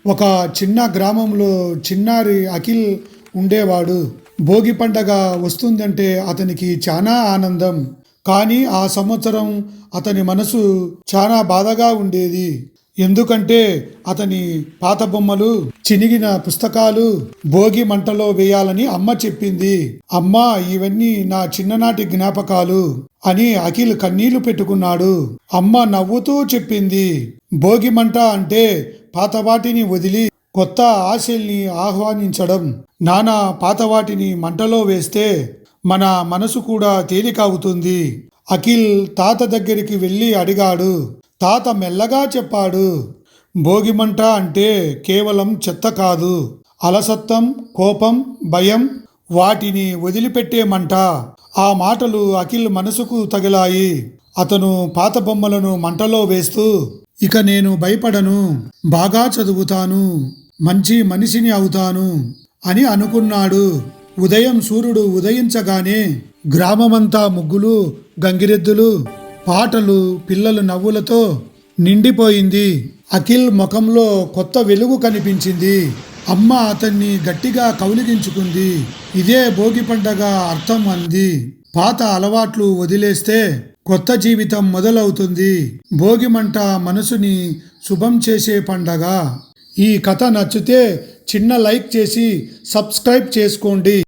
ఒక చిన్న గ్రామంలో చిన్నారి అఖిల్ ఉండేవాడు. భోగి పండగ వస్తుందంటే అతనికి చాలా ఆనందం. కానీ ఆ సంవత్సరం అతని మనసు చాలా బాధగా ఉండేది. ఎందుకంటే అతని పాత బొమ్మలు, చినిగిన పుస్తకాలు భోగి మంటలో వేయాలని అమ్మ చెప్పింది. అమ్మా, ఇవన్నీ నా చిన్ననాటి జ్ఞాపకాలు అని అఖిల్ కన్నీళ్లు పెట్టుకున్నాడు. అమ్మ నవ్వుతూ చెప్పింది, భోగి మంట అంటే పాత వాటిని వదిలి కొత్త ఆశల్ని ఆహ్వానించడం. నానా పాత వాటిని మంటలో వేస్తే మన మనసు కూడా తేలిక అవుతుంది. అఖిల్ తాత దగ్గరికి వెళ్ళి అడిగాడు. తాత మెల్లగా చెప్పాడు, భోగిమంట అంటే కేవలం చెత్త కాదు, అలసత్వం, కోపం, భయం వాటిని వదిలిపెట్టే మంట. ఆ మాటలు అఖిల్ మనసుకు తగిలాయి. అతను పాత బొమ్మలను మంటలో వేస్తూ, ఇక నేను భయపడను, బాగా చదువుతాను, మంచి మనిషిని అవుతాను అని అనుకున్నాడు. ఉదయం సూర్యుడు ఉదయించగానే గ్రామమంతా ముగ్గులు, గంగిరెద్దులు, పాటలు, పిల్లల నవ్వులతో నిండిపోయింది. అఖిల్ ముఖంలో కొత్త వెలుగు కనిపించింది. అమ్మ అతన్ని గట్టిగా కౌలిగించుకుంది. ఇదే భోగి పండగ అర్థం అంది. పాత అలవాట్లు వదిలేస్తే కొత్త జీవితం మొదలవుతుంది. భోగి మంట మనసుని శుభం చేసే పండగ. ఈ కథ నచ్చితే చిన్న లైక్ చేసి సబ్స్క్రైబ్ చేసుకోండి.